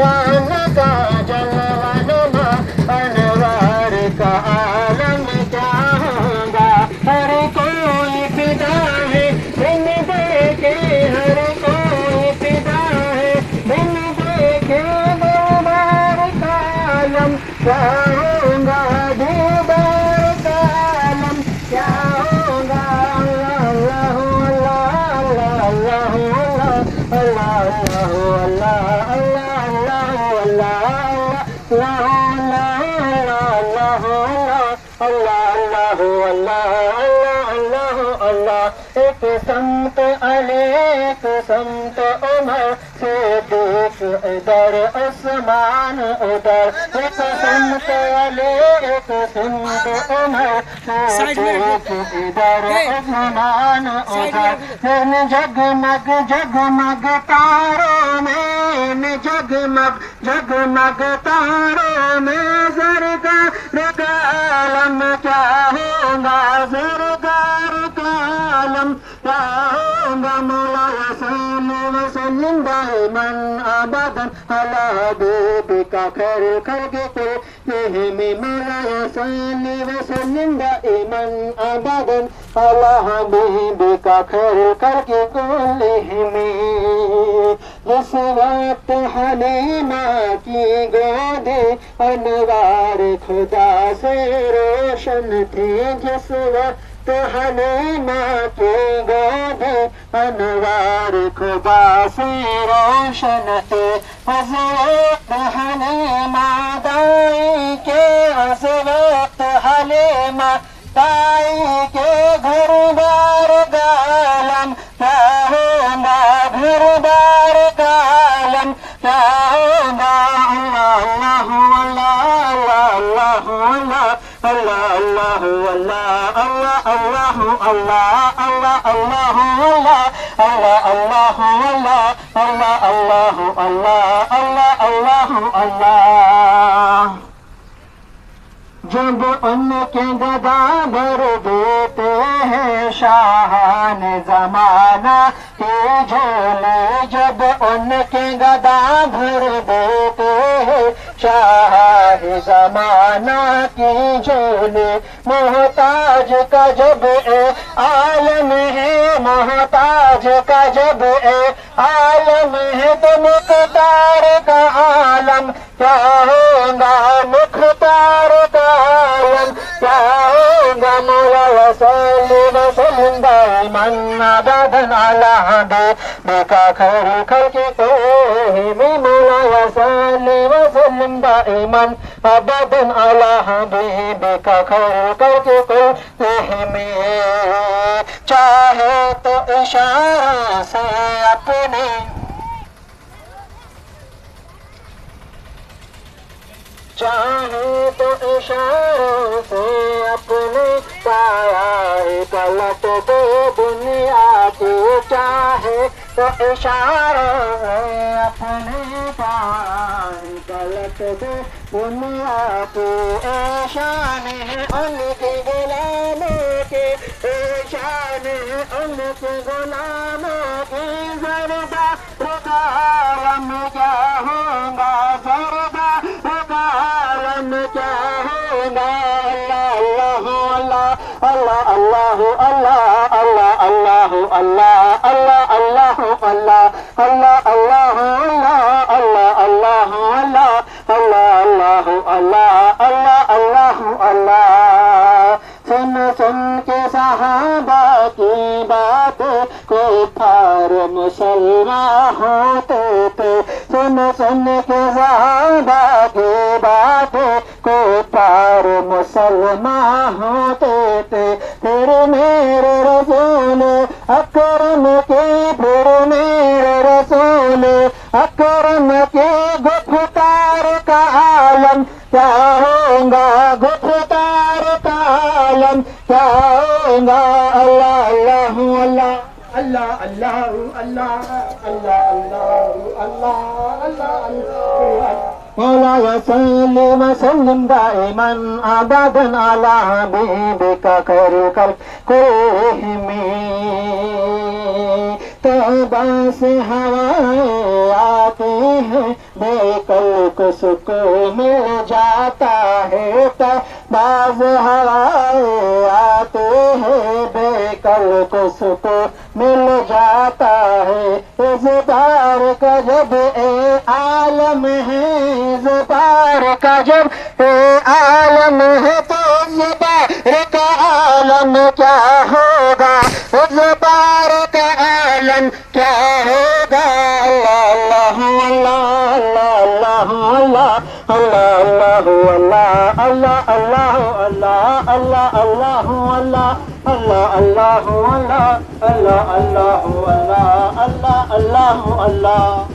शान का जलवा नुमा अनवार का आलम क्या होगा। हर कोई फिदा है बिन देखे, हर कोई फिदा है बिन देखे दीदार का आलम क्या होगा। दीदार का आलम क्या होगा। अल्लाह अल्लाह अल्लाह अल्लाह अल्लाह अल्लाह। एक संत अली एक संत उमर सिद्दीक इधर आसमान उधर। एक संत अली एक संत उमर सिद्दीक इधर आसमान उधर। फिर जगमग जगमग तारों में, जगमग जगमग तारों में ज़रगार का आलम क्या होगा। ज़रगार का आलम क्या होगा। मौला सल्लल्लाहु अलैहि वसल्लम दाइमन अबदन अला हबीबिका खैरुल खल्क़ि कुल्लिहिम। मौला सल्लल्लाहु अलैहि वसल्लम दाइमन अबदन अला हबीबिका खैरुल खल्क़ि कुल्लिहिम। जिस वक्त हलीमा की गोदी अनवार खुदा से रोशन थी। जिस वक्त हलीमा की गोदी अनवार खुदा से रोशन थे। उस वक्त हलीमा दाई के, उस वक्त हलीमा दाई के घर बार गालम क्या होगा। घर बार गालम क्या होगा। अल्लाह अल्लाह अल्लाह अल्लाह अल्लाह अल्लाह अल्लाह अल्लाह अल्लाह अल्लाह अल्लाह अल्लाह अल्लाह अल्लाह अल्लाह अल्लाह अल्लाह अल्लाह। जब उनके गदा भर देते हैं शाहान जमाना के झोले। जब उनके गदा भर देते हैं शाह जमाना की झोले। मोहताज का जब आलम है, मोहताज का जब आलम है तो मुख्तार का आलम क्या होगा। मुख्तार का आलम क्या होगा। मौला सल्लल्लाहु अलैहि वसल्लम दाइमन अबदन अला हबीबिका खैरुल खल्क़ि कुल्लिहिम। मौला सल्लल्लाहु अलैहि वसल्लम दाइमन अबदन अला हबीबिका खैरुल खल्क़ि कुल्लिहिम। चाहे तो इशारा से अपने, चाहे तो इशारों से अपने काया पलट दे दुनिया की। चाहे तो इशारों से अपने काया पलट दे दुनिया की। शान है उनके गुलामों के, शान है उनके गुलामों की। ज़रदार का आलम क्या होगा। ज़रदार का आलम क्या होगा। अल्लाह अल्लाह अल्लाह अल्लाह अल्लाह अल्लाह अल्लाह अल्लाह अल्लाह अल्लाह अल्लाह अल्लाह अल्लाह अल्लाह अल्लाह अल्लाह अल्लाह अल्लाह अल्लाह। सुन सुन के सहाबा की बातें कुफार मुसलमान होते थे। सुन सुन के सहाबा की बातें कुफार मुसलमान होते थे। फिर मेरे रसूल अकरम के, फिर मेरे रसूल अकरम के गुफ्तार का आलम क्या होगा। गुफ्तार का आलम क्या होगा। अल्लाह अल्लाह अल्लाह अल्लाह अल्लाह अल्लाह अल्लाह अल्लाह अल्लाह अल्लाह। मौला सल्लल्लाहु अलैहि वसल्लम दाइमन अबदन अला हबीबिका खैरुल खल्क़ि कुल्लिहिम। तौबा से हवाएं आती हैं बेकल को सुकून मिल जाता है बाज हवाएं आते हैं बेकल को सुकून मिल जाता है इस बार का जब ए आलम है इस बार का जब ए आलम है तो इस बार का आलम क्या होगा इस बार का आलम क्या होगा अल्लाह अल्लाह अल्लाह अल्लाह अल्लाह अल्लाह अल्लाह अल्लाह अल्लाह अल्लाह अल्लाह अल्लाह अल्लाह अल्लाह अल्लाह अल्लाह अल्लाह अल्लाह